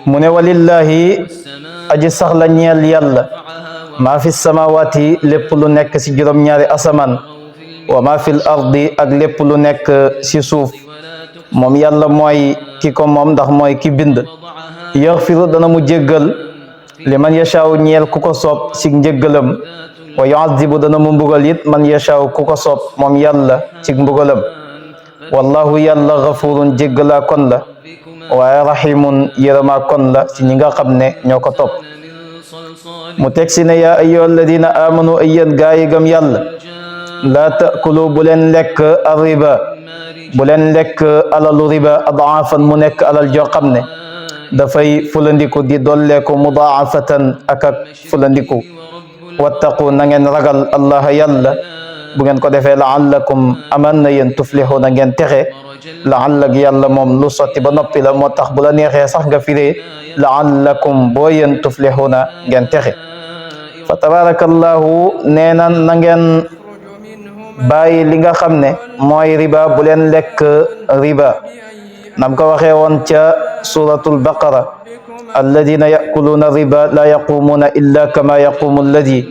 mu ne walillahi aji sax la ñeel yàlla maa fi samawati lépp lu nekk ci juróom-ñaari asamaan wa maa fil ardi ak lépp lu nekk ci suuf moom yàlla mooy ki ko moom ndax mooy ki bind yaxfiru dana mu jéggal liman yashaaw ñeel ku ko soob ci njéggalam wa yuazibu dana mu mbugal it man yashaaw ku ko soob moom yàlla ci mbugalam wallahu yàlla gafurun jéggalaa kon la waaye rahimun yërëmaa kon la ci ñi nga xam ne ñoo ko topp mu teg si ne yaa ayyuha alladina amanu ay yéen gaa yi gëm yàlla laa taakulu bu leen lekk arriba bu leen lekk alalu riba adaafan mu nekk alal joo xam ne dafay fulandiku di dolleeku mudaafatan ak fulandiku wattaqu na ngeen ragal allah yàlla bu ngeen ko defee laallakum aman na yéen tuflixuuna ngeen texe laallag yàlla moom lu sotti ba noppi la moo tax bu la neexee sax nga firee laallakum boo yéen tuflixuuna ngeen texe fa tabarakallahu nee na na ngeen bàyyi li nga xam ne mooy riba bu leen lekk riba nam ko waxee woon ca suratul baqara alladina yakuluuna riba la yaqumuuna illa kama yaqumu alladi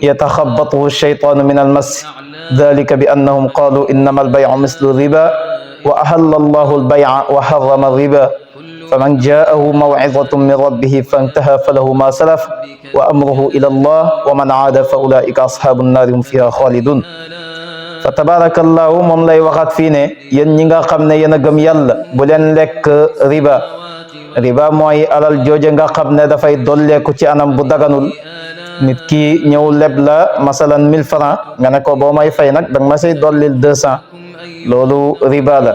yataxabatuhu shaytaanu min almas dalika bi annahum qalu innama albaycu mislu riba wa ahalla allahu albayca wa harrama riba faman jaahu mawcidatun min rabbihi fantaha falahu ma salaf wa amruhu ila allah wa man aada fa ulaika ashabu nnaari hum fiha xaalidun fa tabarakallahu moom lay waxaat fii ne yéen ñi nga xam ne yéen a gëm yàlla bu leen lekk riba riba mooy alal jooje nga xam ne dafay dolleeku ci anam bu daganul nit ki ñëw leb la masalan 1000 francs nga ne ko boo may fay nag danga ma say dollil 200 loolu riba la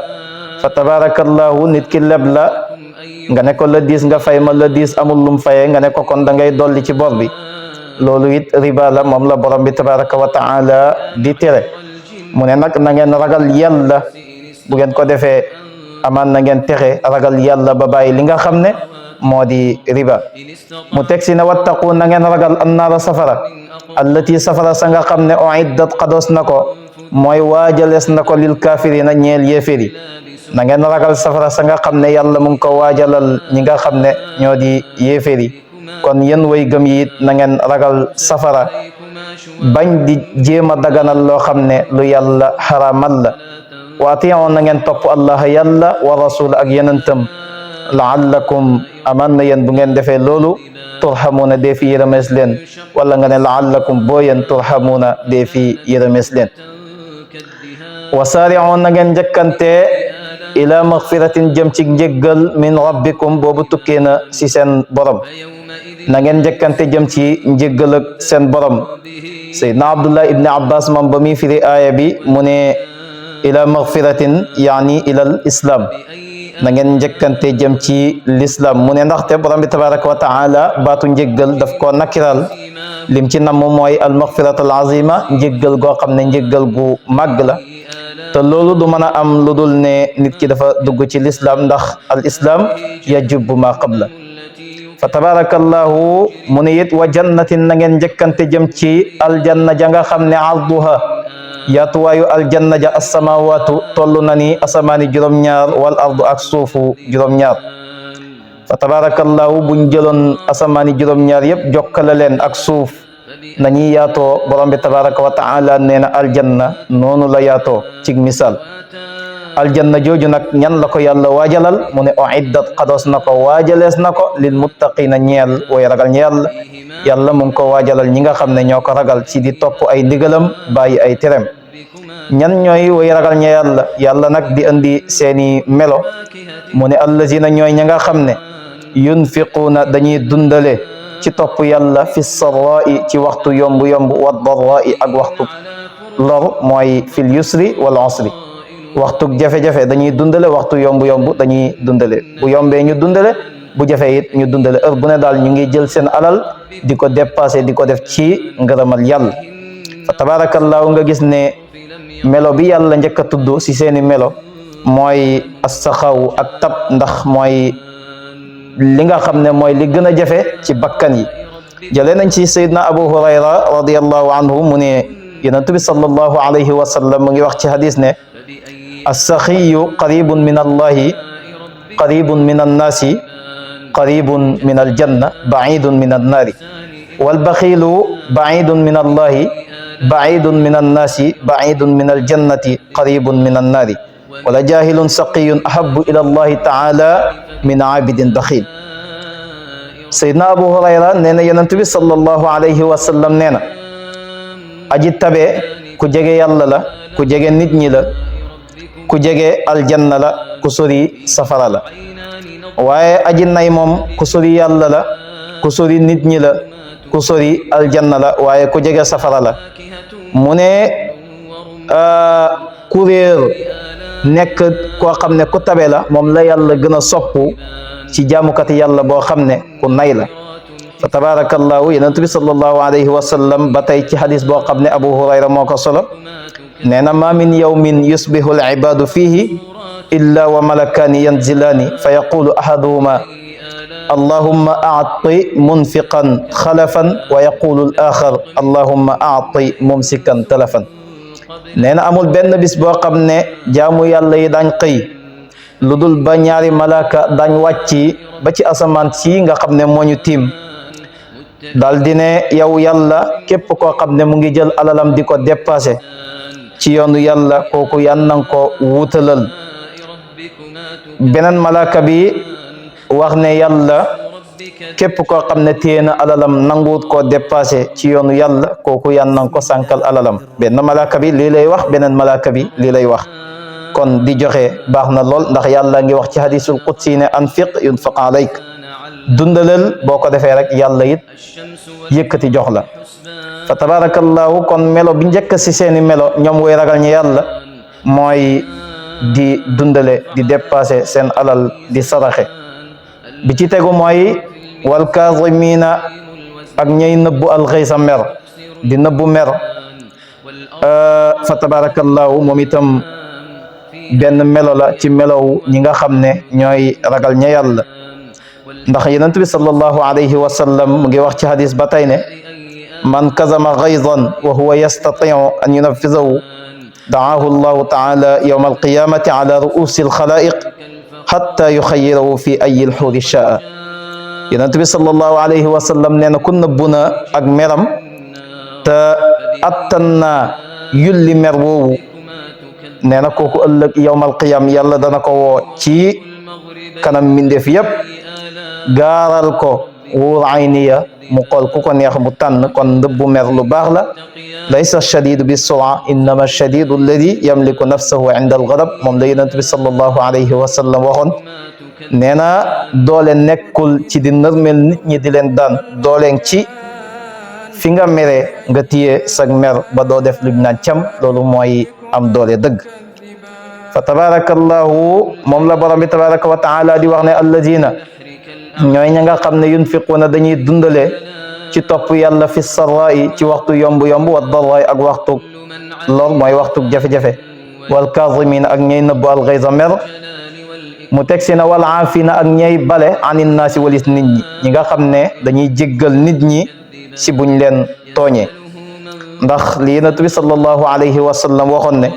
fa tabarakallahu nit ki leb la nga ne ko la 10 nga fay ma la 10 amul lum fayee nga ne ko kon da ngay dolli ci bor bi loolu it riba la moom la borom bi tabaraka wa taala di tere mu ne nag na ngeen ragal yàlla bu ngeen ko defee amaan na ngeen texe ragal yàlla ba bàyyi li nga xam ne moo di riba mu teg si ne wattaqu na ngeen ragal annaara safara allati safara sa nga xam ne uiddat xados na ko mooy waajalees na ko lil kaafirina ñeel yéeféri na ngeen ragal safara sa nga xam ne yàlla mu ngi ko waajalal ñi nga xam ne ñoo di yéeféri kon yéen way gëm yi it na ngeen ragal safara bañ di jéem a daganal loo xam ne lu yàlla xaramal la wa atii'u na ngeen topp allah yàlla wa rasul ak yenentam laallakum aman na yéen bu ngeen defee loolu turhamuuna dee fi yërëmees leen wala nga ne laallakum boo yéen turhamuuna dee fi yërëmees leen wa saari'u na ngeen njëkkante ila magfiratin jëm ci njéggal min rabbikum boobu tukkee na si seen borom na ngeen njëkkante jëm ci njéggal ak seen borom sayyidna abdullah ibni abbas moom ba muy firi aaya bi mu ne ila magfiratin yaani ilal islam na ngeen njëkkante jëm ci l'islam mu ne ndaxte borom bi tabaraka wa taala baatu njéggal daf ko nakiral lim ci namm mooy al magfirat al azima njéggal goo xam ne njéggal gu màgg la te loolu du mën a am lu dul ne nit ki dafa dugg ci l'islam ndax al islam yajubu ma qabla fa tabarakallahu mu ne it wa jannatin na ngeen njëkkante jëm ci aljanna ja nga xam ne arduha yaatuwaayu aljanna ja assamawatu toll na ni asamaani juróom-ñaar wal ardu ak suufu juróom-ñaar fa tabarakallahu buñ jëloon asamaani juróom-ñaar yëpp jokkale leen ak suuf nañuy yaatoo borom bi tabaraka wa taala nee na aljanna noonu la yaatoo ci misaal aljanna jooju nag ñan la ko yàlla waajalal mu ne uiddat xados na ko waajalees na ko lil muttaqina ñeel way ragal ñeel yàlla mu ngi ko waajalal ñi nga xam ne ñoo ko ragal ci di topp ay ndigalam bàyyi ay terem ñan ñooy way ragal ña yàlla yàlla nag di andi seeni melo mu ne allazina ñooy ña nga xam ne yunfiquuna dañuy dundale ci topp yàlla fi sarra'i ci waxtu yomb-yomb wa darra'i ak waxtu lor mooy fil yusri wal usri waxtu jafe-jafe dañuy dundale waxtu yomb-yomb dañuy dundale bu yombee ñu dundale bu jafee it ñu dundale heure bu ne daal ñu ngi jël seen alal di ko dépasser di ko def ci ngërëmal yàlla fa tabarakallahu nga gis ne melo bi yàlla njëkk a tudd si seeni melo mooy as-saxaw ak tab ndax mooy li nga xam ne mooy li gën a jafe ci bakkan yi. jëlee nañ ci Seydina Abu Hurayra radiyallahu anhu mu ne Yonent bi sallallahu alayhi wa sallam mu ngi wax ci hadis ne as-saxiyu qaribun min allahi qaribun min annaasi qaribun min aljanna baidun min annaari walbaxilu baidun min allahi baidun min annaasi baidun min aljannati qaribun min annaari wala jahilun saqiyun ahabu ila allahi taala min abidin baxil. Seydina Abu Hurayra nee na Yonent bi sallallahu alayhi wa sallam nee na aji tabe ku jege yàlla la, ku jege nit ñi la, ku jege aljanna la, ku sori safara la. waaye aji nay moom ku sori yàlla la, ku sori nit ñi la, ku sori aljanna la, waaye ku jege safara la. mu ne ku réer nekk koo xam ne ku tabe la moom la yàlla gën a soppu ci jaamukati yàlla boo xam ne ku nay la. fa tabarakallahu Yonent bi sallallahu alayhi wa sallam ba tey ci hadis boo xam ne Abu Hurayra moo ko solo nee na ma min yawmin yusbihu al ibadu fihi illa wa malakaani yanzilaani fa yaqulu ahaduhuma allahumma aati munfiqan xalafan wa yaqulu al axar allahumma aati mumsikan talafan. nee na amul benn bis boo xam ne jaamu yàlla yi dañ xëy lu dul ba ñaari malaaka dañ wàcci ba ci asamaan si nga xam ne moo ñu tiim daal di ne yow yàlla képp koo xam ne mu ngi jël alalam di ko dépassé ci yoonu yàlla kooku yan nang ko wutalal. beneen malaaka bi wax ne yàlla képp koo xam ne téye na alalam nanguwut koo dépassé ci yoonu yàlla kooku yan nang ko sànkal alalam. benn malaaka bi lii lay wax, beneen malaaka bi lii lay wax. kon di joxe baax na lool ndax yàlla ngi wax ci hadisul qudsi ne anfiq yunfaq alayk, dundalal boo ko defee rek yàlla it yëkkati jox la. fa tabarakallahu kon melo bi njëkk ci seeni melo ñoom way ragal ñi yàlla mooy di dundale, di dépassé seen alal, di saraxe. bi ci tegu mooy wal kaazimiina ak ñay nëbbu alxaysa mer, di nëbbu mer. fa tabarakallahu moom itam benn melo la ci melow ñi nga xam ne ñooy ragal ña yàlla. ndax Yonent bi sallallahu alayhi wa sallam mu ngi wax ci hadis ba tey ne man kazama gayzan wa huwa yastatiu an yunaffizahu da'aahu allahu taala yawma alqiyamati ala ru'usi alxalaiq hatta yuxayyirahu fi ayi alxuuri shaa. Yonent bi sallallahu alayhi wa sallam nee na ku nëbbu na ak meram te attan naa yulli mer woowu nee na kooku ëllëg yawma alqiyam yàlla dana ko woo ci kanam mbindeef yépp gaaral ko wuur ayniya mu xool ku ko neex mu tànn. kon ndëbbu mer lu baax la. laysa shadidu bi sura innama shadidu alladi yamliku nafsahu inda alghadab moom la Yonent bi sallallahu alayhi wa sallam waxoon. nee na doole nekkul ci di nërmel nit ñi di leen daan, dooleen ci fi nga meree nga téye sag mer ba doo def luñ naan cam, loolu mooy am doole dëgg. fa tabarakallahu moom la borom bi tabaraka wa taala di wax ne alladina ñooy ña nga xam ne yunfiquuna dañuy dundale ci topp yàlla fi sarra'i ci waxtu yomb-yomb wa darra'i ak waxtu lor mooy waxtu jafe-jafe wal kaazimiina ak ñay nëbbu alxayza mer. mu teg si na wal aafina ak ñay bale anin naasi walis nit ñi, ñi nga xam ne dañuy jéggal nit ñi si buñ leen tooñee. ndax li Yonent bi sallallahu alayhi wa sallam waxoon ne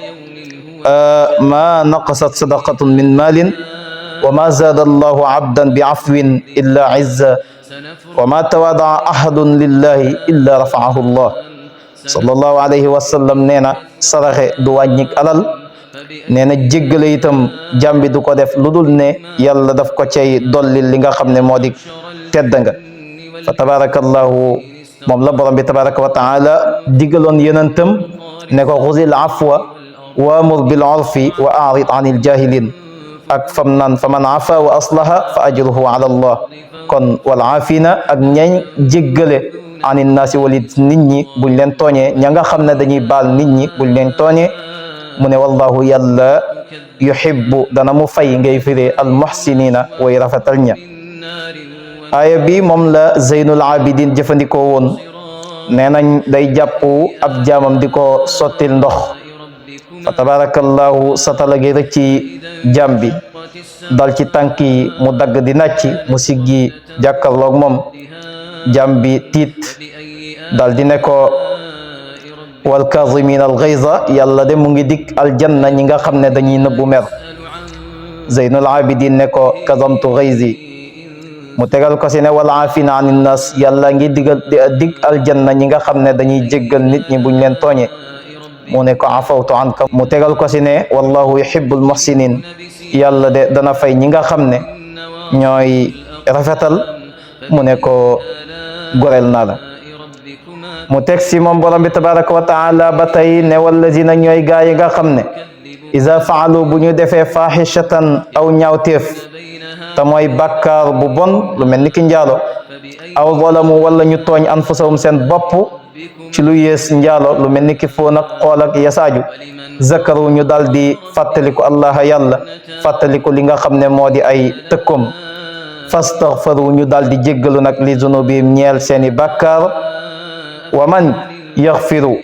ma naqasat sadaqatun min maalin wa ma zaada allahu abdan bi afwin illa izza wa ma tawadaa ahadun lillahi illa rafaahu allah. sallallahu alayhi wa sallam nee na saraxe du wàññik alal, nee na jéggale itam jàmbi du ko def lu dul ne yàlla daf ko cay dolli li nga xam ne moo di tedd nga. fa tabarakallahu moom la borom bi tabaraka wa taala digaloon yonentam ne ko xuzil afwa waamur bil urfi wa a'rid anil jahilin ak fam naan fa man afa wa aslaha fa ajruhu ala allah. kon wal aafina ak ñañ jéggale anin naasi walit nit ñi buñ leen tooñee, ña nga xam ne dañuy baal nit ñi buñ leen tooñee. mu ne wallahu yàlla yuhibbu dana mu fay ngay firee al muhsinina way rafetal ña. aaya bi moom la Zeynul Abidin jëfandikoo woon. nee nañ day jàpp ab jaamam di ko sottil ndox fa tabarakallahu satala gi rëcc ci jàm bi dal ci tànk yi mu dagg di nàcc mu siggi jàkkarloog moom jàm bi tiit dal di ne ko wal kaazimiina al ghayza yàlla de mu ngi dig aljanna ñi nga xam ne dañuy nëbbu mer Zeynul Abidin ne ko kazamtu ghayzi mu tegal ko si ne wal aafina anin nas yàlla ngi dig aljanna ñi nga xam ne dañuy jéggal nit ñi buñ leen tooñe mu ne ko afawtu anka mu tegal ko si ne wallahu yuhibbul muhsinin yàlla de dana fay ñi nga xam ne ñooy rafetal mu ne ko gorel naa la mu teg si moom borom bi tabaraka wa taala ba tey ne wallazina ñooy gaa yi nga xam ne iza faalu bu ñu defee fahishatan aw ñaawteef te mooy bàkkaar bu bon lu mel ni ki njaalo aw zalamu wala ñu tooñ anfusahum seen bopp ci lu yées njaalo lu mel ni ki foon ak xool ak yasaaju zakaru ñu dal di fàttaliku allah yàlla fàttaliku li nga xam ne moo di ay tëkkum fastaghfaru ñu dal di jéggalu nag li zunubihim ñeel seeni bàkkaar wa man yaghfiru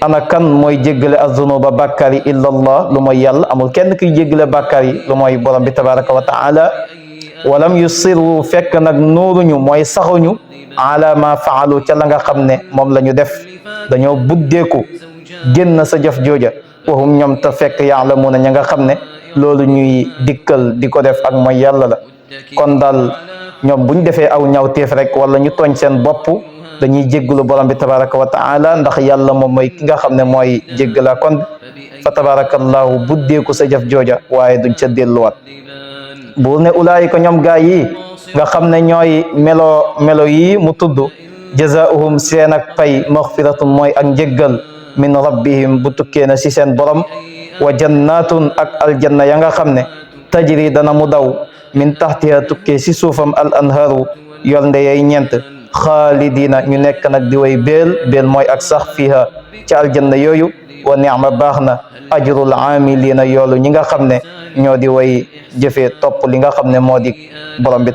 ana kan mooy jéggale az-zunuba bàkkaar yi illa allah lu mooy yàlla amul kenn kuy jéggale bàkkaar yi lu mooy borom bi tabaraka wa taala walam yusiru fekk nag nuuruñu mooy saxuñu ala ma faalu ca la nga xam ne moom la ñu def dañoo buddeeku génn sa jëf jooja waxum ñoom te fekk yaalamuuna ña nga xam ne loolu ñuy dikkal di ko def ak mooy yàlla la kon daal ñoom buñ defee aw ñawteef rek wala ñu tooñ seen bopp dañuy jéggulu borom bi tabaraka wa taala ndax yàlla moom mooy ki nga xam ne mooy jéggala kon fa tabarakallahu buddeeku sa jëf jooja waaye duñ ca delluwaat buur ne ulaayika ñoom gaa yi nga xam ne ñooy melo yi mu tudd jazaohum seen ak pay maghfiratun mooy ak njéggal min rabbihim bu tukkee na si seen borom wa jannatun ak aljanna ya nga xam ne tajri dana mu daw min taxtiha tukkee si suufam al anharu yor nde yay ñeent xaalidina ñu nekk nag di way béel mooy ak sax fiha ci aljanna yooyu wa ni'ma baax na ajrul amilina yoolu ñi nga xam ne ñoo di way jëfee topp li nga xam ne moo di borom bi